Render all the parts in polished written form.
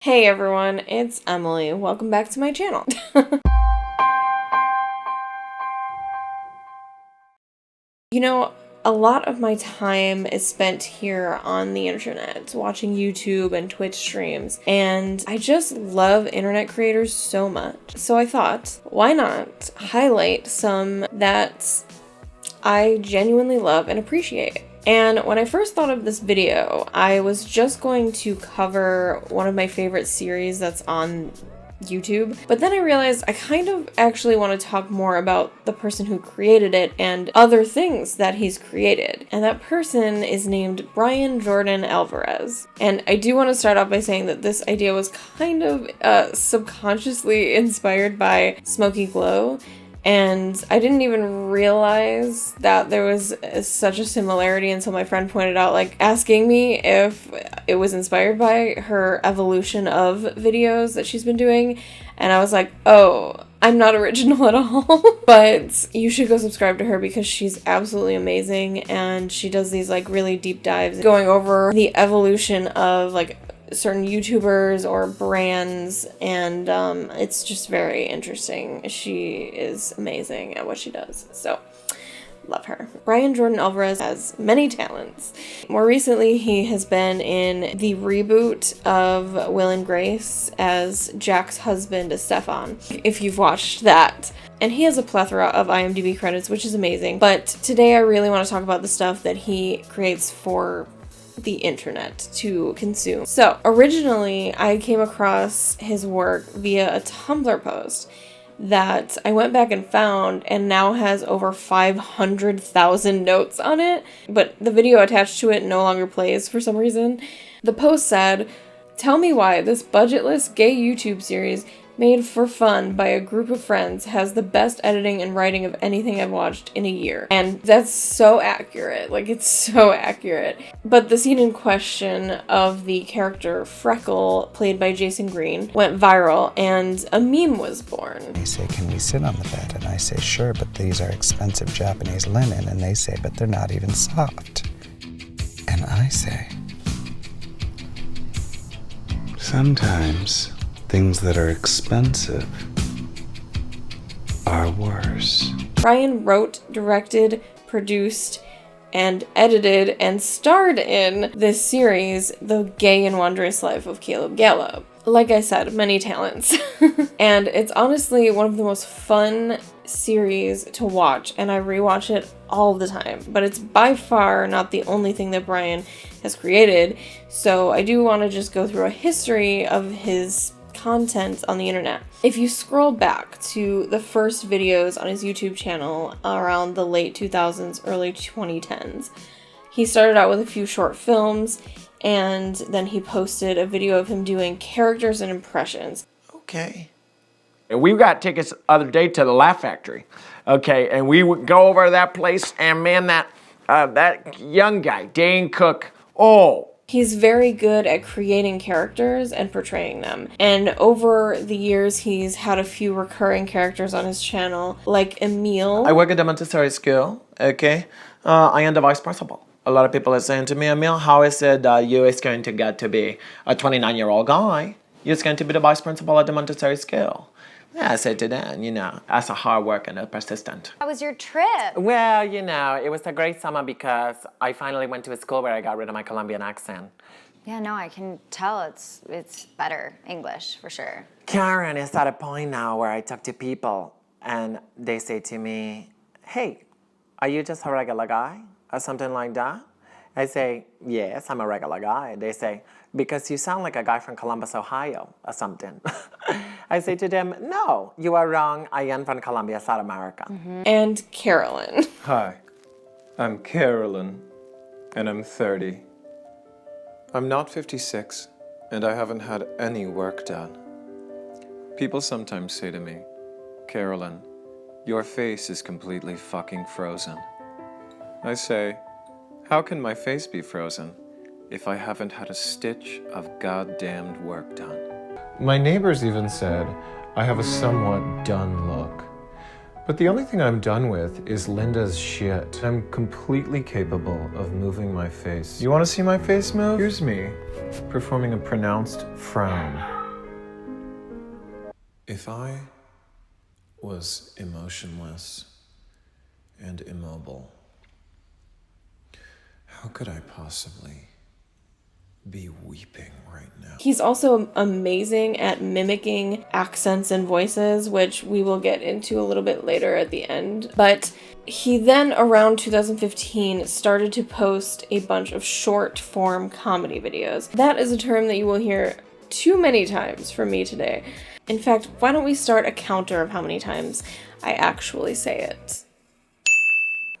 Hey everyone, it's Emily. Welcome back to my channel. You know, a lot of my time is spent here on the internet, watching YouTube and Twitch streams, and I just love internet creators so much. So I thought, why not highlight some that I genuinely love and appreciate? And when I first thought of this video, I was just going to cover one of my favorite series that's on YouTube, but then I realized I kind of actually want to talk more about the person who created it and other things that he's created. And that person is named Brian Jordan Alvarez. And I do want to start off by saying that this idea was kind of subconsciously inspired by Smokey Glow. And I didn't even realize that there was such a similarity until my friend pointed out, like, asking me if it was inspired by her evolution of videos that she's been doing. And I was like, oh, I'm not original at all. But you should go subscribe to her because she's absolutely amazing. And she does these, like, really deep dives going over the evolution of, like, certain YouTubers or brands, and it's just very interesting. She is amazing at what she does, so love her. Brian Jordan Alvarez has many talents. More recently, he has been in the reboot of Will and Grace as Jack's husband, Stefan, if you've watched that. And he has a plethora of IMDb credits, which is amazing. But today I really want to talk about the stuff that he creates for the internet to consume. So originally I came across his work via a Tumblr post that I went back and found and now has over 500,000 notes on it, but the video attached to it no longer plays for some reason. The post said, "Tell me why this budgetless gay YouTube series made for fun by a group of friends has the best editing and writing of anything I've watched in a year." And that's so accurate. Like, it's so accurate. But the scene in question of the character Freckle, played by Jason Green, went viral and a meme was born. They say, "Can we sit on the bed?" And I say, "Sure, but these are expensive Japanese linen." And they say, "But they're not even soft." And I say, sometimes things that are expensive are worse. Brian wrote, directed, produced, and edited and starred in this series, The Gay and Wondrous Life of Caleb Gallo. Like I said, many talents. And it's honestly one of the most fun series to watch, and I rewatch it all the time. But it's by far not the only thing that Brian has created, so I do want to just go through a history of his content on the internet. If you scroll back to the first videos on his YouTube channel around the late 2000s, early 2010s, he started out with a few short films, and then he posted a video of him doing characters and impressions. Okay. And we got tickets the other day to the Laugh Factory, okay, and we would go over to that place, and man, that young guy, Dane Cook, oh. He's very good at creating characters and portraying them. And over the years, he's had a few recurring characters on his channel, like Emil. I work at the Montessori school, okay? I am the vice principal. A lot of people are saying to me, "Emil, how is it that you is going to get to be a 29-year-old guy? You're going to be the vice principal at the Montessori school." Yeah, I said to them, you know, as a hard worker and a persistent. How was your trip? Well, you know, it was a great summer because I finally went to a school where I got rid of my Colombian accent. Yeah, no, I can tell it's better English for sure. Karen is at a point now where I talk to people and they say to me, "Hey, are you just a regular guy?" or something like that. I say, "Yes, I'm a regular guy." They say, "Because you sound like a guy from Columbus, Ohio," or something. I say to them, "No, you are wrong. I am from Colombia, South America." Mm-hmm. And Carolyn. Hi, I'm Carolyn, and I'm 30. I'm not 56, and I haven't had any work done. People sometimes say to me, "Carolyn, your face is completely fucking frozen." I say, how can my face be frozen if I haven't had a stitch of goddamned work done? My neighbors even said I have a somewhat done look. But the only thing I'm done with is Linda's shit. I'm completely capable of moving my face. You want to see my face move? Here's me, performing a pronounced frown. If I was emotionless and immobile, how could I possibly be weeping right now? He's also amazing at mimicking accents and voices, which we will get into a little bit later at the end. But he then, around 2015, started to post a bunch of short form comedy videos. That is a term that you will hear too many times from me today. In fact, why don't we start a counter of how many times I actually say it?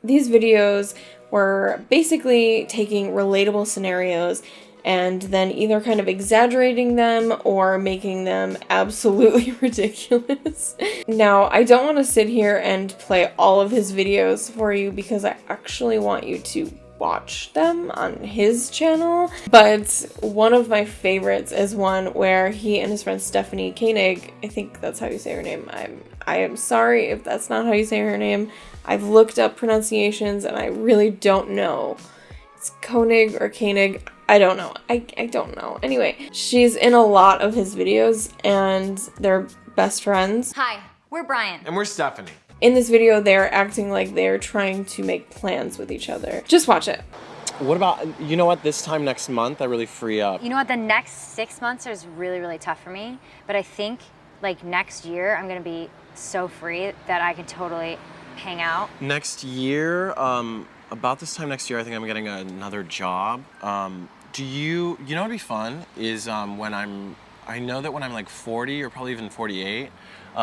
These videos were basically taking relatable scenarios and then either kind of exaggerating them or making them absolutely ridiculous. Now, I don't want to sit here and play all of his videos for you because I actually want you to watch them on his channel, but one of my favorites is one where he and his friend Stephanie Koenig, I think that's how you say her name. I am sorry if that's not how you say her name. I've looked up pronunciations and I really don't know. It's Koenig or Koenig. I don't know. I don't know. Anyway, she's in a lot of his videos and they're best friends. Hi, we're Brian. And we're Stephanie. In this video, they're acting like they're trying to make plans with each other. Just watch it. What about, you know what, this time next month, I really free up. You know what, the next 6 months is really, really tough for me, but I think like next year, I'm gonna be so free that I can totally hang out. Next year, about this time next year, I think I'm getting another job. You know what'd be fun is I know that when I'm like 40 or probably even 48,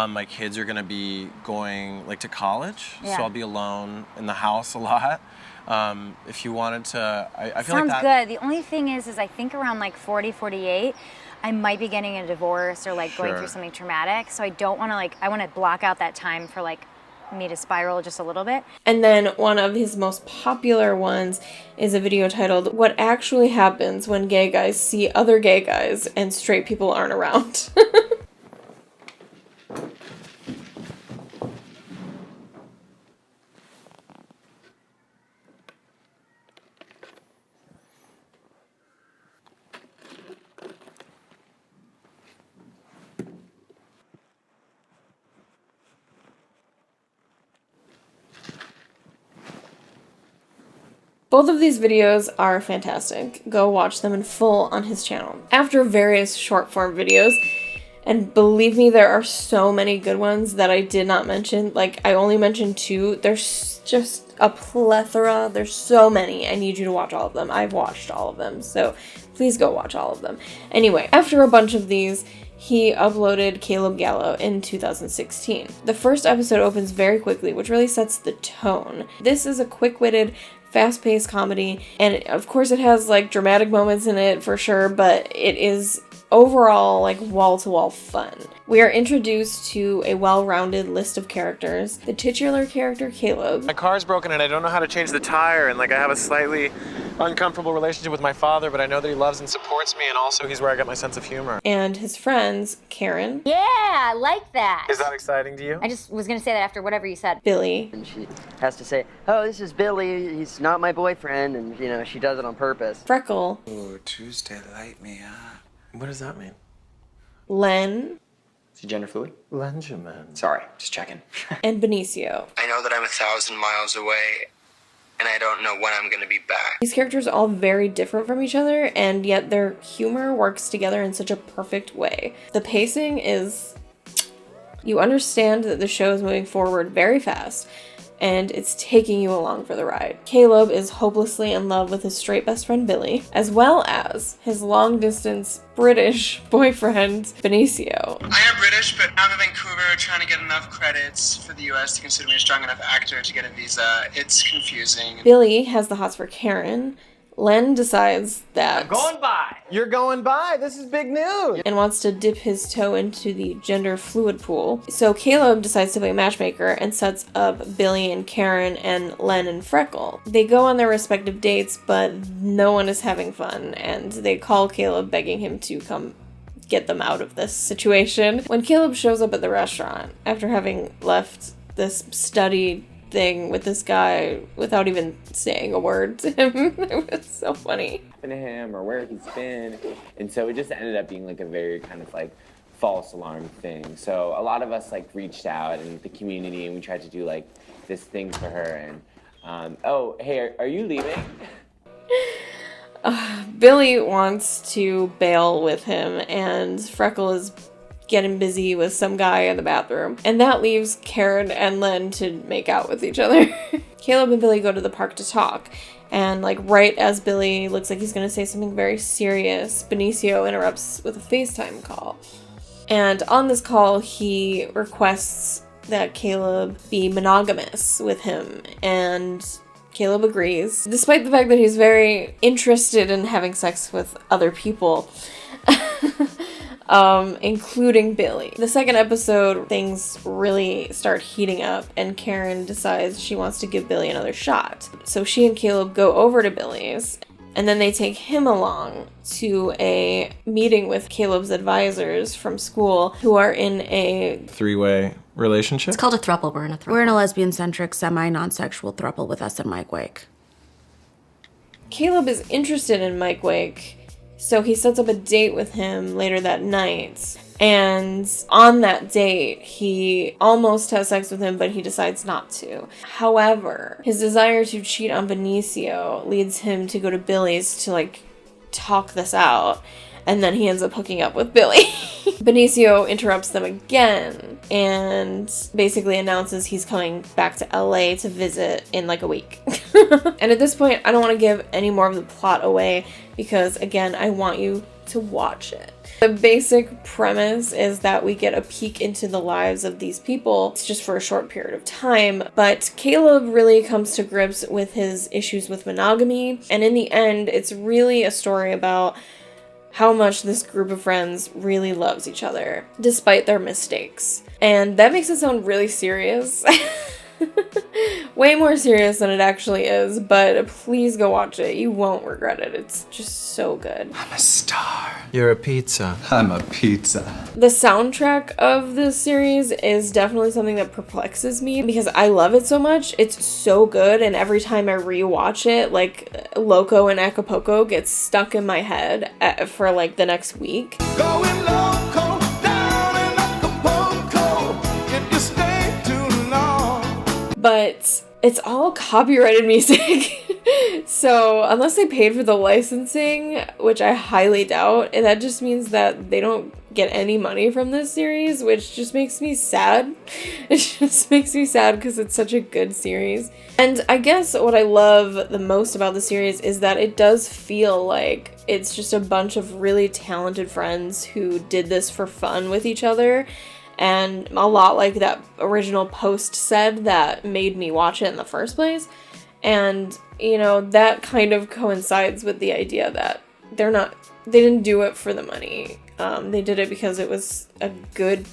my kids are gonna be going like to college, so I'll be alone in the house a lot. If you wanted to, I feel like that. Sounds good. The only thing is I think around like 40, 48, I might be getting a divorce or like going through something traumatic. So I don't want to I want to block out that time for like me to spiral just a little bit. And then one of his most popular ones is a video titled "What Actually Happens When Gay Guys See Other Gay Guys and Straight People Aren't Around." Both of these videos are fantastic. Go watch them in full on his channel. After various short form videos, and believe me, there are so many good ones that I did not mention. Like, I only mentioned 2. There's just a plethora. There's so many. I need you to watch all of them. I've watched all of them, so please go watch all of them. Anyway, after a bunch of these, he uploaded Caleb Gallo in 2016. The first episode opens very quickly, which really sets the tone. This is a quick-witted, fast-paced comedy, and of course it has like dramatic moments in it for sure, but it is overall like wall-to-wall fun. We are introduced to a well-rounded list of characters. The titular character, Caleb. My car's broken and I don't know how to change the tire, and like I have a slightly uncomfortable relationship with my father, but I know that he loves and supports me, and also he's where I get my sense of humor. And his friends, Karen. Yeah, I like that. Is that exciting to you? I just was gonna say that after whatever you said. Billy. And she has to say, oh, this is Billy, he's not my boyfriend, and you know, she does it on purpose. Freckle. Oh, Tuesday, light me up. What does that mean? Len. Is he gender fluid? Benjamin. Sorry, just checking. And Benicio. I know that I'm 1,000 miles away, and I don't know when I'm gonna be back. These characters are all very different from each other, and yet their humor works together in such a perfect way. The pacing is... You understand that the show is moving forward very fast, and it's taking you along for the ride. Caleb is hopelessly in love with his straight best friend Billy, as well as his long-distance British boyfriend, Benicio. I am British, but I'm in Vancouver trying to get enough credits for the US to consider me a strong enough actor to get a visa. It's confusing. Billy has the hots for Karen. Len decides that... You're going by. This is big news. and wants to dip his toe into the gender fluid pool. So Caleb decides to play matchmaker and sets up Billy and Karen and Len and Freckle. They go on their respective dates, but no one is having fun, and they call Caleb begging him to come get them out of this situation. When Caleb shows up at the restaurant after having left this study thing with this guy without even saying a word to him. It was so funny. To him or where he's been, and so it just ended up being like a very kind of like false alarm thing. So a lot of us like reached out in the community and we tried to do like this thing for her, and oh hey, are you leaving? Billy wants to bail with him, and Freckle is getting busy with some guy in the bathroom, and that leaves Karen and Len to make out with each other. Caleb and Billy go to the park to talk, and like right as Billy looks like he's gonna say something very serious, Benicio interrupts with a FaceTime call. And on this call, he requests that Caleb be monogamous with him, and Caleb agrees, despite the fact that he's very interested in having sex with other people. Including Billy. The second episode, things really start heating up, and Karen decides she wants to give Billy another shot. So she and Caleb go over to Billy's, and then they take him along to a meeting with Caleb's advisors from school who are in a three-way relationship? It's called a throuple. We're in a throuple. We're in a lesbian-centric, semi-non-sexual throuple with us and Mike Wake. Caleb is interested in Mike Wake, so he sets up a date with him later that night. And on that date, he almost has sex with him, but he decides not to. However, his desire to cheat on Benicio leads him to go to Billy's to like talk this out. And then he ends up hooking up with Billy. Benicio interrupts them again and basically announces he's coming back to LA to visit in like a week. And at this point, I don't want to give any more of the plot away because, again, I want you to watch it. The basic premise is that we get a peek into the lives of these people. It's just for a short period of time, but Caleb really comes to grips with his issues with monogamy. And in the end, it's really a story about how much this group of friends really loves each other, despite their mistakes. And that makes it sound really serious. Way more serious than it actually is, but please go watch it. You won't regret it. It's just so good. I'm a star. You're a pizza. I'm a pizza. The soundtrack of this series is definitely something that perplexes me because I love it so much. It's so good, and every time I rewatch it, like Loco and Acapulco gets stuck in my head for like the next week. Going loco down in Acapulco if you stay too long. But it's all copyrighted music. So unless they paid for the licensing, which I highly doubt, and that just means that they don't get any money from this series, which just makes me sad. It just makes me sad because it's such a good series. And I guess what I love the most about the series is that it does feel like it's just a bunch of really talented friends who did this for fun with each other. And a lot like that original post said that made me watch it in the first place. And, you know, that kind of coincides with the idea that they didn't do it for the money. They did it because it was a good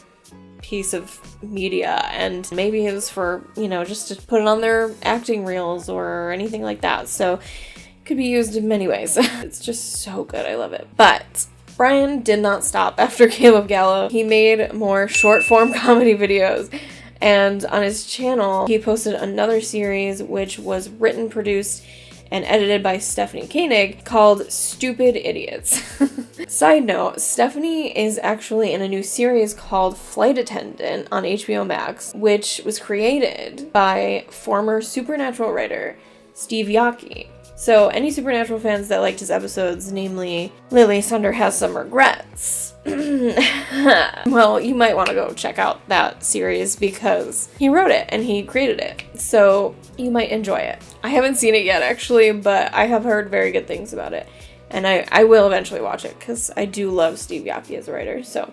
piece of media, and maybe it was for, you know, just to put it on their acting reels or anything like that. So it could be used in many ways. It's just so good. I love it. But Brian did not stop after Caleb Gallo. He made more short-form comedy videos, and on his channel, he posted another series which was written, produced, and edited by Stephanie Koenig called Stupid Idiots. Side note, Stephanie is actually in a new series called Flight Attendant on HBO Max, which was created by former Supernatural writer Steve Yockey. So any Supernatural fans that liked his episodes, namely Lily Sunder Has Some Regrets, well, you might want to go check out that series because he wrote it and he created it. So you might enjoy it. I haven't seen it yet actually, but I have heard very good things about it. And I will eventually watch it because I do love Steve Yockey as a writer. So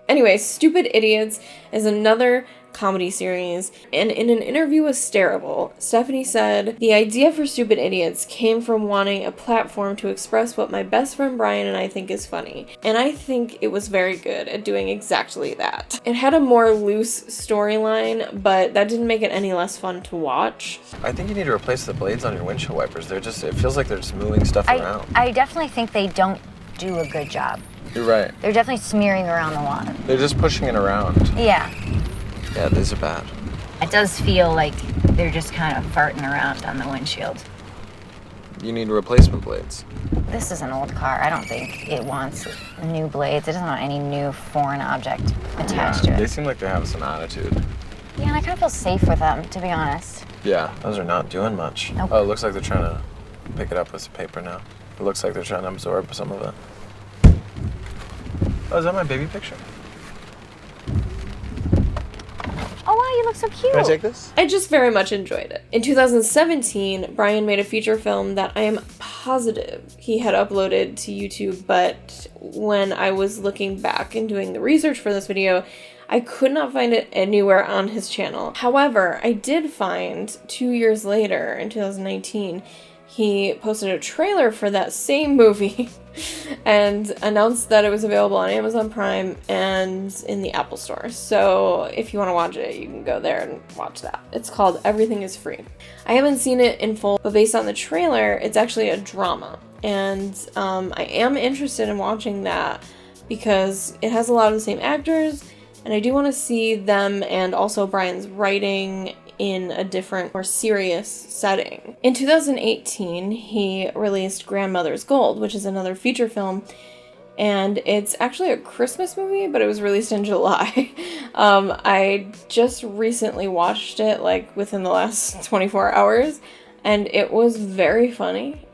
anyway, Stupid Idiots is another comedy series, and in an interview with Stareable, Stephanie said, "The idea for Stupid Idiots came from wanting a platform to express what my best friend Brian and I think is funny, and I think it was very good at doing exactly that." It had a more loose storyline, but that didn't make it any less fun to watch. I think you need to replace the blades on your windshield wipers. It feels like they're just moving stuff around. I definitely think they don't do a good job. You're right. They're definitely smearing around the water. They're just pushing it around. Yeah. Yeah, these are bad. It does feel like they're just kind of farting around on the windshield. You need replacement blades. This is an old car. I don't think it wants new blades. It doesn't want any new foreign object attached to it. They seem like they have some attitude. Yeah, and I kind of feel safe with them, to be honest. Yeah, those are not doing much. Nope. Oh, it looks like they're trying to pick it up with some paper now. It looks like they're trying to absorb some of it. Oh, is that my baby picture? Oh, wow, you look so cute. Can I take this? I just very much enjoyed it. In 2017, Brian made a feature film that I am positive he had uploaded to YouTube, but when I was looking back and doing the research for this video, I could not find it anywhere on his channel. However, I did find 2 years later, in 2019, he posted a trailer for that same movie and announced that it was available on Amazon Prime and in the Apple Store. So if you want to watch it, you can go there and watch that. It's called Everything is Free. I haven't seen it in full, but based on the trailer, it's actually a drama. And I am interested in watching that because it has a lot of the same actors, and I do want to see them and also Brian's writing in a different, more serious setting. In 2018, he released Grandmother's Gold, which is another feature film, and it's actually a Christmas movie, but it was released in July. I just recently watched it, like, within the last 24 hours, and it was very funny,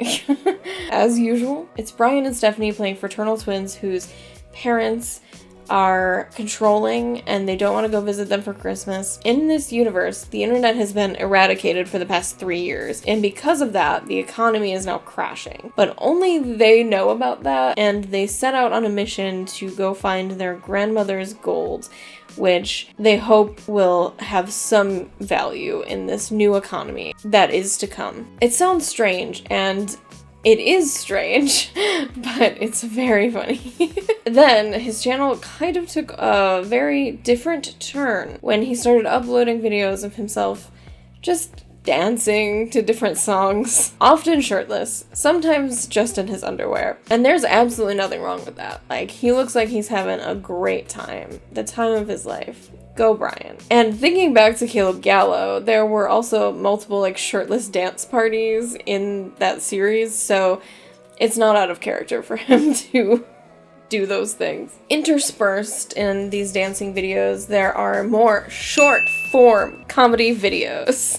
as usual. It's Brian and Stephanie playing fraternal twins whose parents are controlling and they don't want to go visit them for Christmas. In this universe, the internet has been eradicated for the past 3 years, and because of that, the economy is now crashing. But only they know about that, and they set out on a mission to go find their grandmother's gold, which they hope will have some value in this new economy that is to come. It sounds strange, and it is strange, but it's very funny. Then his channel kind of took a very different turn when he started uploading videos of himself just dancing to different songs, often shirtless, sometimes just in his underwear. And there's absolutely nothing wrong with that. Like, he looks like he's having a great time, the time of his life. Go Brian. And thinking back to Caleb Gallo, there were also multiple like shirtless dance parties in that series, so it's not out of character for him to do those things. Interspersed in these dancing videos, there are more short form comedy videos.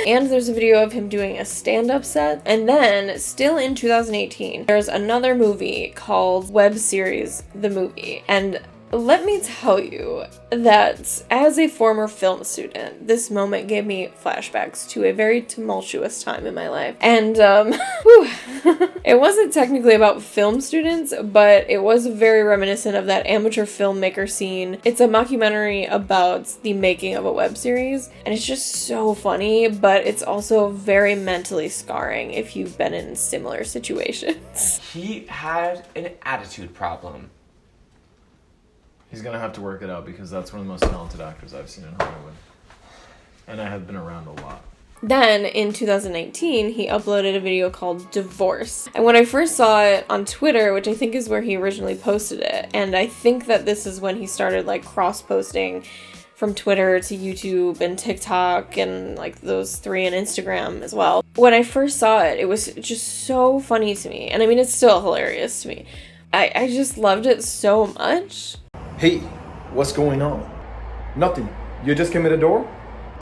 And there's a video of him doing a stand-up set. And then, still in 2018, there's another movie called Web Series The Movie. And let me tell you that as a former film student, this moment gave me flashbacks to a very tumultuous time in my life. And, it wasn't technically about film students, but it was very reminiscent of that amateur filmmaker scene. It's a mockumentary about the making of a web series, and it's just so funny, but it's also very mentally scarring if you've been in similar situations. He had an attitude problem. He's gonna have to work it out because that's one of the most talented actors I've seen in Hollywood. And I have been around a lot. Then, in 2019, he uploaded a video called Divorce. And when I first saw it on Twitter, which I think is where he originally posted it, and I think that this is when he started like cross-posting from Twitter to YouTube and TikTok and like those three and Instagram as well. When I first saw it, it was just so funny to me. And I mean, it's still hilarious to me. I just loved it so much. Hey, what's going on? Nothing. You just came in the door?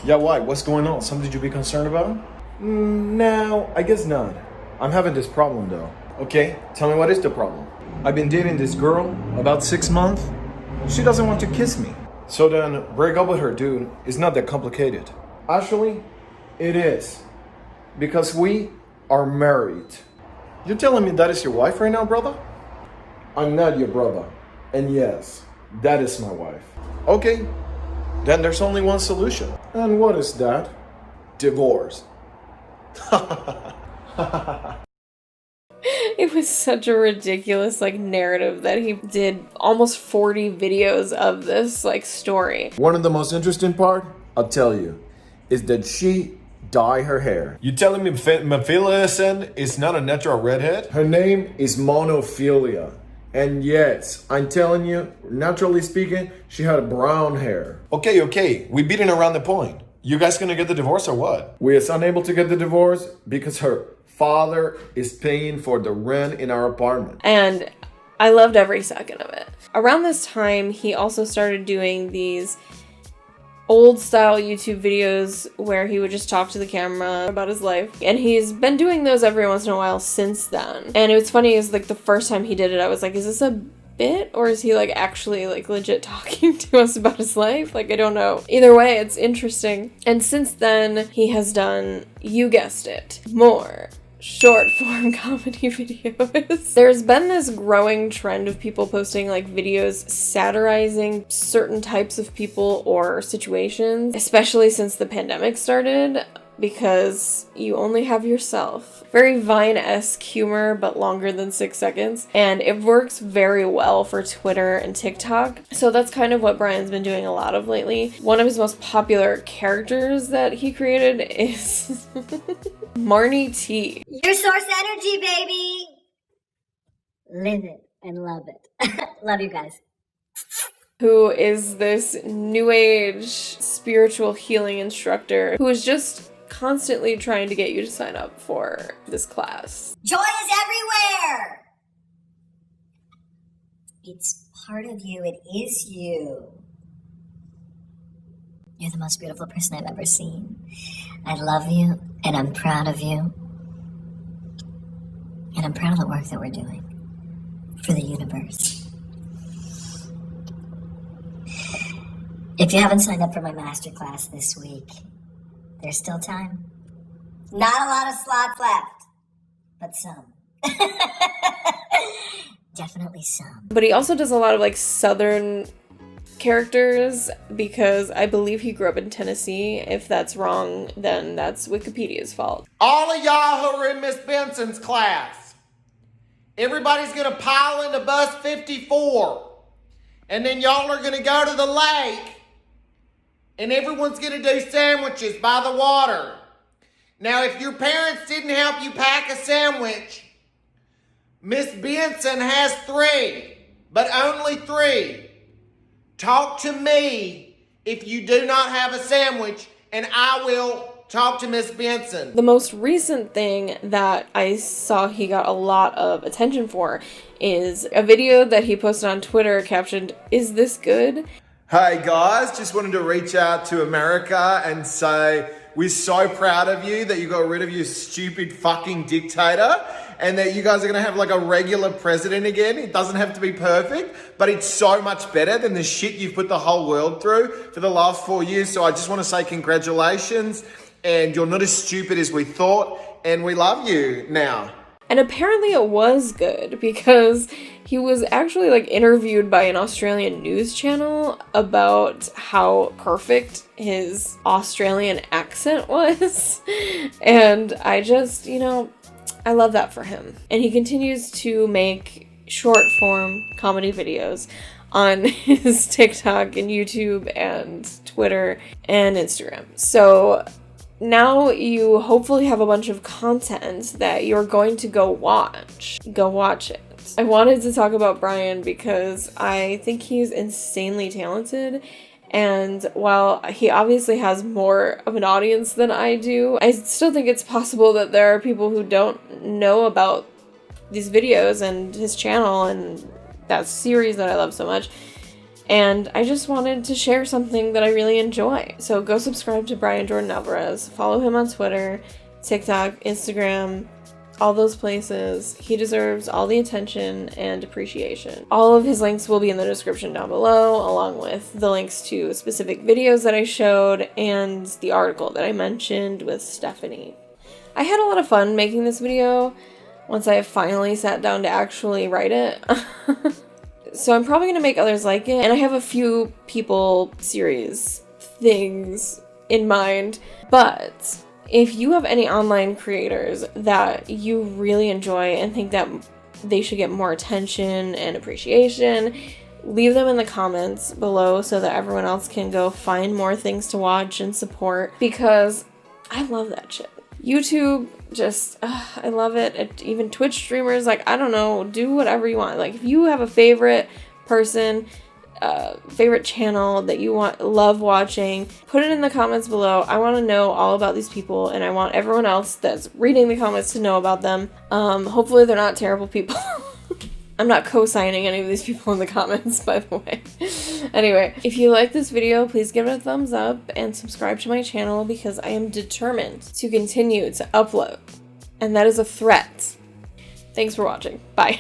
Yeah, why? What's going on? Something you be concerned about? No, I guess not. I'm having this problem though. Okay, tell me what is the problem? I've been dating this girl about 6 months. She doesn't want to kiss me. So then, break up with her, dude. It's not that complicated. Actually, it is. Because we are married. You're telling me that is your wife right now, brother? I'm not your brother. And yes, that is my wife. Okay, then there's only one solution. And what is that? Divorce. It was such a ridiculous like narrative that he did almost 40 videos of this like story. One of the most interesting part, I'll tell you, is that she dyed her hair. You telling me Mephilia is not a natural redhead? Her name is Monophilia. And yes, I'm telling you, naturally speaking, she had brown hair. Okay, we beating around the point. You guys gonna get the divorce or what? We is unable to get the divorce because her father is paying for the rent in our apartment. And I loved every second of it. Around this time, he also started doing these old style YouTube videos where he would just talk to the camera about his life. And he's been doing those every once in a while since then. And it was funny, is like the first time he did it, I was like, is this a bit, or is he like actually like legit talking to us about his life? Like, I don't know. Either way, it's interesting. And since then, he has done, you guessed it, more short form comedy videos. There's been this growing trend of people posting like videos satirizing certain types of people or situations, especially since the pandemic started, because you only have yourself. Very Vine-esque humor, but longer than 6 seconds. And it works very well for Twitter and TikTok. So that's kind of what Brian's been doing a lot of lately. One of his most popular characters that he created is Marnie T. Your source energy, baby! Live it and love it. Love you guys. Who is this new age spiritual healing instructor who is just constantly trying to get you to sign up for this class. Joy is everywhere! It's part of you. It is you. You're the most beautiful person I've ever seen. I love you, and I'm proud of you. And I'm proud of the work that we're doing for the universe. If you haven't signed up for my masterclass this week, there's still time. Not a lot of slots left, but some. Definitely some. But he also does a lot of like Southern characters, because I believe he grew up in Tennessee. If that's wrong, then that's Wikipedia's fault. All of y'all who are in Miss Benson's class, everybody's gonna pile into bus 54, and then y'all are gonna go to the lake, and everyone's gonna do sandwiches by the water. Now, if your parents didn't help you pack a sandwich, Miss Benson has 3, but only 3. Talk to me if you do not have a sandwich, and I will talk to Miss Benson. The most recent thing that I saw he got a lot of attention for is a video that he posted on Twitter captioned, "Is this good?" Hey guys, just wanted to reach out to America and say we're so proud of you that you got rid of your stupid fucking dictator, and that you guys are gonna have like a regular president again. It doesn't have to be perfect, but it's so much better than the shit you've put the whole world through for the last 4 years. So I just want to say congratulations, and you're not as stupid as we thought, and we love you now. And apparently it was good, because he was actually like interviewed by an Australian news channel about how perfect his Australian accent was. And I just, I love that for him. And he continues to make short form comedy videos on his TikTok and YouTube and Twitter and Instagram. So now you hopefully have a bunch of content that you're going to go watch. Go watch it. I wanted to talk about Brian because I think he's insanely talented. And while he obviously has more of an audience than I do, I still think it's possible that there are people who don't know about these videos and his channel and that series that I love so much. And I just wanted to share something that I really enjoy. So go subscribe to Brian Jordan Alvarez. Follow him on Twitter, TikTok, Instagram, all those places. He deserves all the attention and appreciation. All of his links will be in the description down below, along with the links to specific videos that I showed and the article that I mentioned with Stephanie. I had a lot of fun making this video once I finally sat down to actually write it. So I'm probably going to make others like it, and I have a few people series things in mind. But if you have any online creators that you really enjoy and think that they should get more attention and appreciation, leave them in the comments below so that everyone else can go find more things to watch and support, because I love that shit. YouTube, just, I love it. Even Twitch streamers, like, I don't know, do whatever you want. Like, if you have a favorite person, favorite channel that you love watching. Put it in the comments below. I want to know all about these people, and I want everyone else that's reading the comments to know about them. Hopefully they're not terrible people. I'm not co-signing any of these people in the comments, by the way. Anyway, if you like this video, please give it a thumbs up and subscribe to my channel because I am determined to continue to upload. And that is a threat. Thanks for watching. Bye.